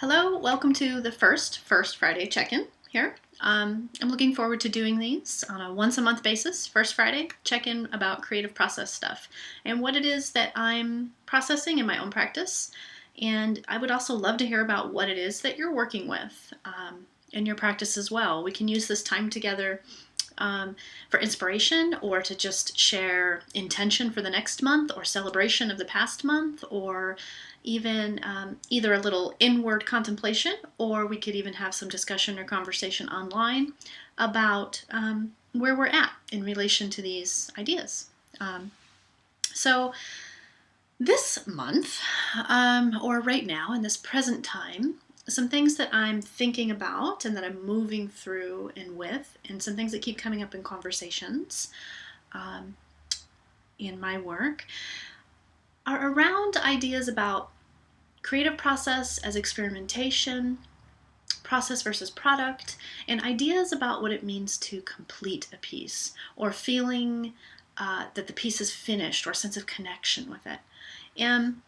Hello, welcome to the first Friday check-in here. I'm looking forward to doing these on a once a month basis. First Friday check-in about creative process stuff and what it is that I'm processing in my own practice. And I would also love to hear about what it is that you're working with in your practice as well. We can use this time together for inspiration or to just share intention for the next month or celebration of the past month or even either a little inward contemplation, or we could even have some discussion or conversation online about where we're at in relation to these ideas. So this month, or right now in this present time, some things that I'm thinking about and that I'm moving through and with, and some things that keep coming up in conversations in my work are around ideas about creative process as experimentation, process versus product, and ideas about what it means to complete a piece or feeling that the piece is finished or a sense of connection with it. And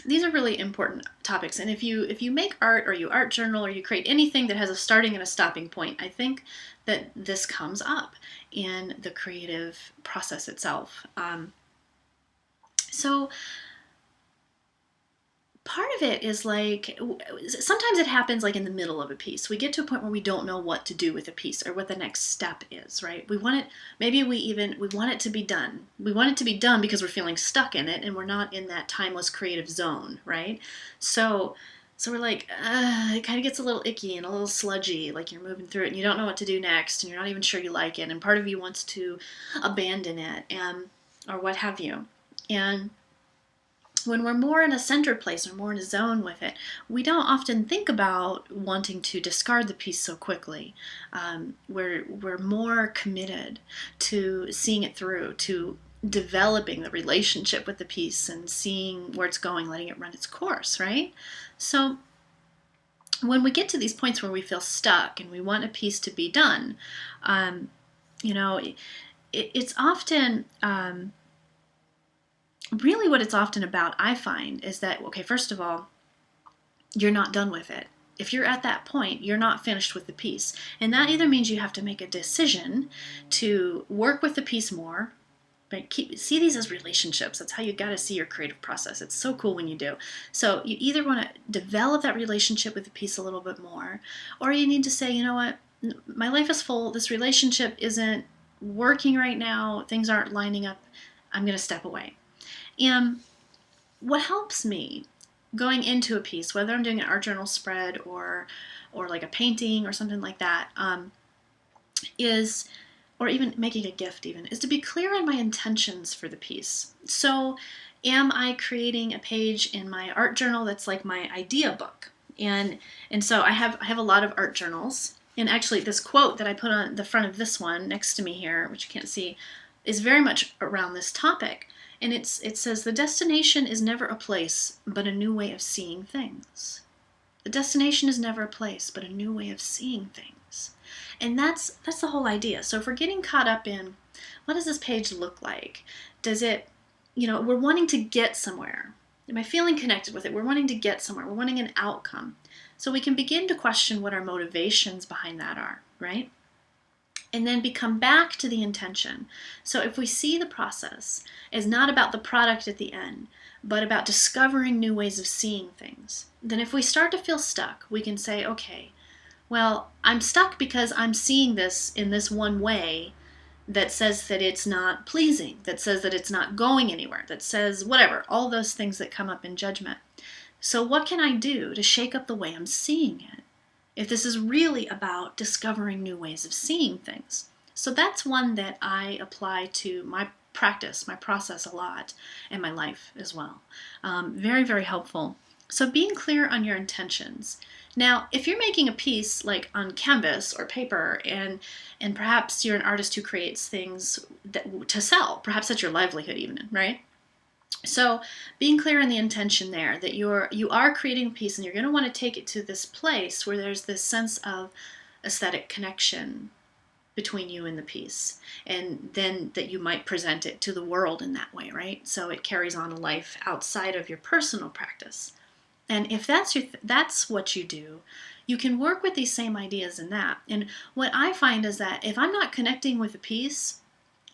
these are really important topics. And if you make art or you art journal or you create anything that has a starting and a stopping point, I think that this comes up in the creative process itself. So part of it is like, sometimes it happens like in the middle of a piece. We get to a point where we don't know what to do with a piece or what the next step is, right? We want it, maybe we want it to be done. We want it to be done because we're feeling stuck in it and we're not in that timeless creative zone, right? So we're like, it kind of gets a little icky and a little sludgy, like you're moving through it and you don't know what to do next and you're not even sure you like it and part of you wants to abandon it or what have you. And when we're more in a centered place or more in a zone with it, we don't often think about wanting to discard the piece so quickly. We're more committed to seeing it through, to developing the relationship with the piece and seeing where it's going, letting it run its course, right? So when we get to these points where we feel stuck and we want a piece to be done, it's often... really what it's often about, I find, is that, okay, first of all, you're not done with it. If you're at that point, you're not finished with the piece. And that either means you have to make a decision to work with the piece more, right? See these as relationships. That's how you got to see your creative process. It's so cool when you do. So you either want to develop that relationship with the piece a little bit more, or you need to say, you know what, my life is full. This relationship isn't working right now. Things aren't lining up. I'm going to step away. And what helps me going into a piece, whether I'm doing an art journal spread or like a painting or something like that, is, or even making a gift even, is to be clear on my intentions for the piece. So am I creating a page in my art journal that's like my idea book? And so I have a lot of art journals. And actually this quote that I put on the front of this one next to me here, which you can't see, is very much around this topic. And it says, the destination is never a place, but a new way of seeing things. The destination is never a place, but a new way of seeing things. And that's the whole idea. So if we're getting caught up in, what does this page look like? Does it, we're wanting to get somewhere. Am I feeling connected with it? We're wanting to get somewhere. We're wanting an outcome. So we can begin to question what our motivations behind that are, right? And then come back to the intention. So if we see the process as not about the product at the end, but about discovering new ways of seeing things, then if we start to feel stuck, we can say, okay, well, I'm stuck because I'm seeing this in this one way that says that it's not pleasing, that says that it's not going anywhere, that says whatever, all those things that come up in judgment. So what can I do to shake up the way I'm seeing it? If this is really about discovering new ways of seeing things. So that's one that I apply to my practice, my process a lot, and my life as well. Very, very helpful. So being clear on your intentions. Now, if you're making a piece like on canvas or paper, and perhaps you're an artist who creates things to sell, perhaps that's your livelihood even, right? So being clear on the intention there, that you are creating a piece and you're going to want to take it to this place where there's this sense of aesthetic connection between you and the piece, and then that you might present it to the world in that way, right? So it carries on a life outside of your personal practice. And if that's what you do, you can work with these same ideas in that. And what I find is that if I'm not connecting with a piece,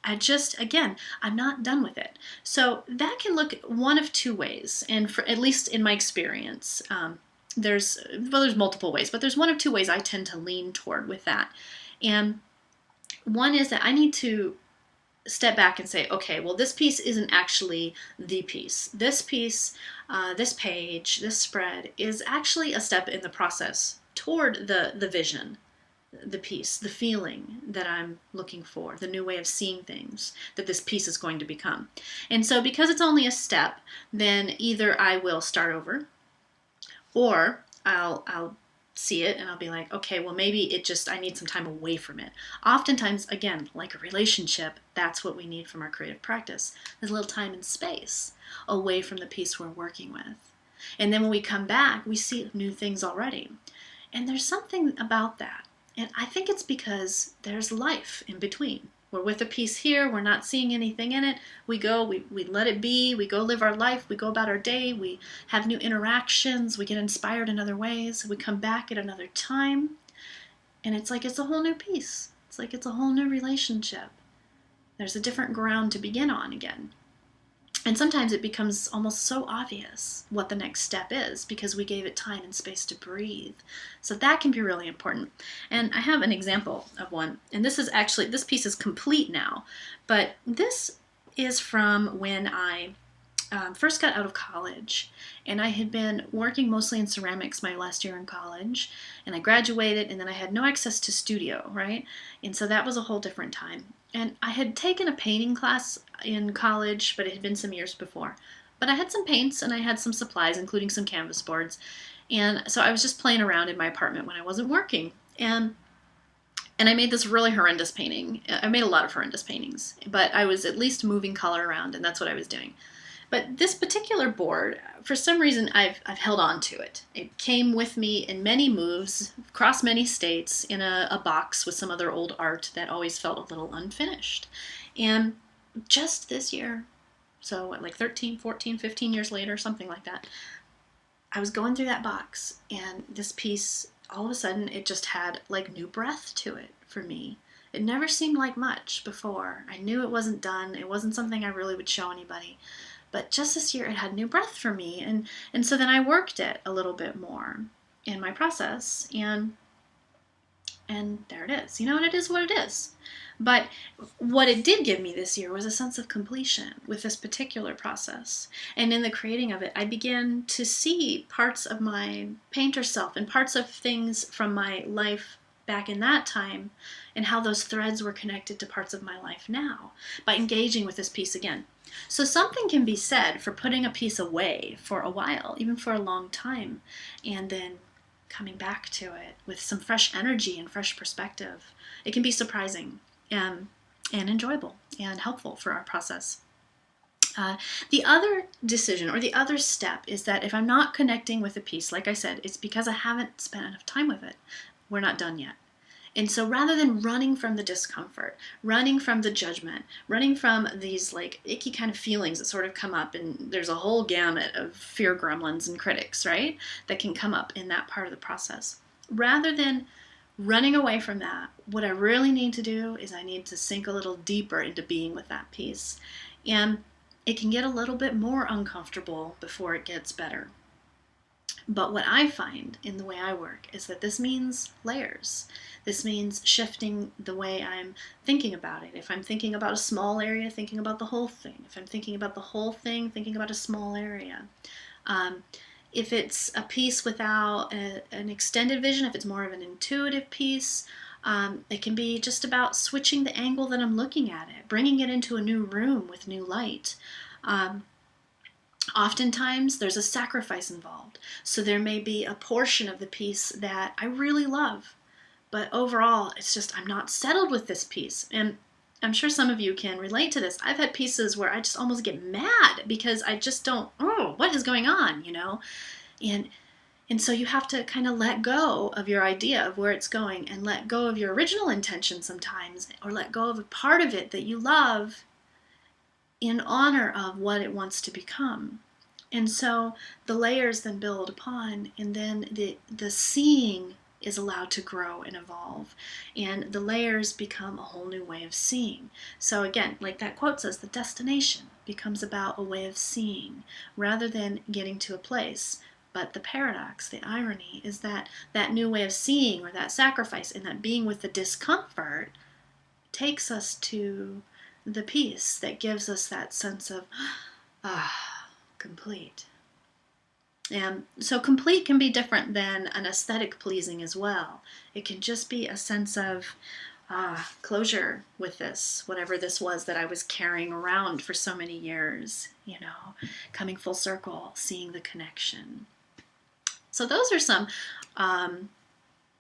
again, I'm not done with it. So that can look one of two ways. And for, at least in my experience, there's multiple ways, but there's one of two ways I tend to lean toward with that. And one is that I need to step back and say, okay, well, this piece isn't actually the piece. This piece, this page, this spread is actually a step in the process toward the vision, the piece, the feeling that I'm looking for, the new way of seeing things that this piece is going to become. And so because it's only a step, then either I will start over, or I'll see it and I'll be like, okay, well, maybe I need some time away from it. Oftentimes, again, like a relationship, that's what we need from our creative practice. There's a little time and space away from the piece we're working with. And then when we come back, we see new things already. And there's something about that. And I think it's because there's life in between. We're with a piece here, we're not seeing anything in it. We go, we let it be, we go live our life, we go about our day, we have new interactions, we get inspired in other ways, we come back at another time, and it's like it's a whole new piece. It's like it's a whole new relationship. There's a different ground to begin on again. And sometimes it becomes almost so obvious what the next step is because we gave it time and space to breathe. So that can be really important. And I have an example of one. And this piece is complete now. But this is from when I first got out of college. And I had been working mostly in ceramics my last year in college. And I graduated, and then I had no access to studio, right? And so that was a whole different time. And I had taken a painting class in college, but it had been some years before. But I had some paints and I had some supplies, including some canvas boards. And so I was just playing around in my apartment when I wasn't working. And I made this really horrendous painting. I made a lot of horrendous paintings, but I was at least moving color around, and that's what I was doing. But this particular board, for some reason, I've held on to it. It came with me in many moves, across many states, in a box with some other old art that always felt a little unfinished. And just this year, so like 13, 14, 15 years later, something like that, I was going through that box, and this piece, all of a sudden, it just had like new breath to it for me. It never seemed like much before. I knew it wasn't done. It wasn't something I really would show anybody. But just this year, it had new breath for me. And so then I worked it a little bit more in my process. And there it is. You know, and it is what it is. But what it did give me this year was a sense of completion with this particular process. And in the creating of it, I began to see parts of my painter self and parts of things from my life back in that time and how those threads were connected to parts of my life now by engaging with this piece again. So something can be said for putting a piece away for a while, even for a long time, and then coming back to it with some fresh energy and fresh perspective. It can be surprising and enjoyable and helpful for our process. The other decision or the other step is that if I'm not connecting with a piece, like I said, it's because I haven't spent enough time with it. We're not done yet. And so rather than running from the discomfort, running from the judgment, running from these like icky kind of feelings that sort of come up, and there's a whole gamut of fear gremlins and critics, right, that can come up in that part of the process. Rather than running away from that, what I really need to do is I need to sink a little deeper into being with that piece. And it can get a little bit more uncomfortable before it gets better. But what I find in the way I work is that this means layers. This means shifting the way I'm thinking about it. If I'm thinking about a small area, thinking about the whole thing. If I'm thinking about the whole thing, thinking about a small area. If it's a piece without an extended vision, if it's more of an intuitive piece, it can be just about switching the angle that I'm looking at it, bringing it into a new room with new light. Oftentimes, there's a sacrifice involved. So there may be a portion of the piece that I really love, but overall, it's just I'm not settled with this piece. And I'm sure some of you can relate to this. I've had pieces where I just almost get mad because I just don't, what is going on, you know? And so you have to kind of let go of your idea of where it's going and let go of your original intention sometimes, or let go of a part of it that you love in honor of what it wants to become. And so the layers then build upon, and then the seeing is allowed to grow and evolve, and the layers become a whole new way of seeing. So again, like that quote says, the destination becomes about a way of seeing rather than getting to a place. But the paradox, the irony, is that that new way of seeing, or that sacrifice, and that being with the discomfort takes us to the peace that gives us that sense of complete. And so complete can be different than an aesthetic pleasing as well. It can just be a sense of closure with this, whatever this was that I was carrying around for so many years, coming full circle, seeing the connection. So those are some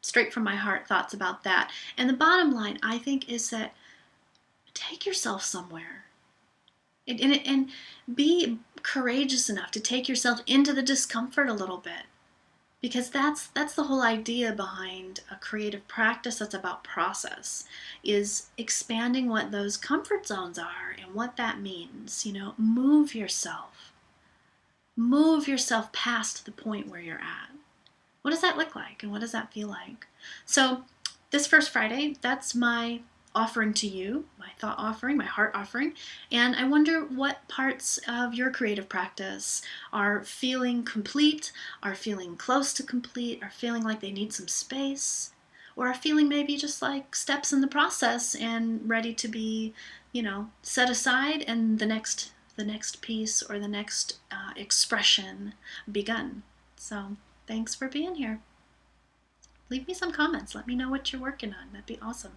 straight from my heart thoughts about that. And the bottom line, I think, is that take yourself somewhere. And be courageous enough to take yourself into the discomfort a little bit, because that's the whole idea behind a creative practice that's about process, is expanding what those comfort zones are and what that means. Move yourself past the point where you're at. What does that look like, and what does that feel like? So this first Friday, that's my offering to you, my thought offering, my heart offering. And I wonder what parts of your creative practice are feeling complete, are feeling close to complete, are feeling like they need some space, or are feeling maybe just like steps in the process and ready to be, set aside, and the next piece or the next expression begun. So thanks for being here. Leave me some comments. Let me know what you're working on. That'd be awesome.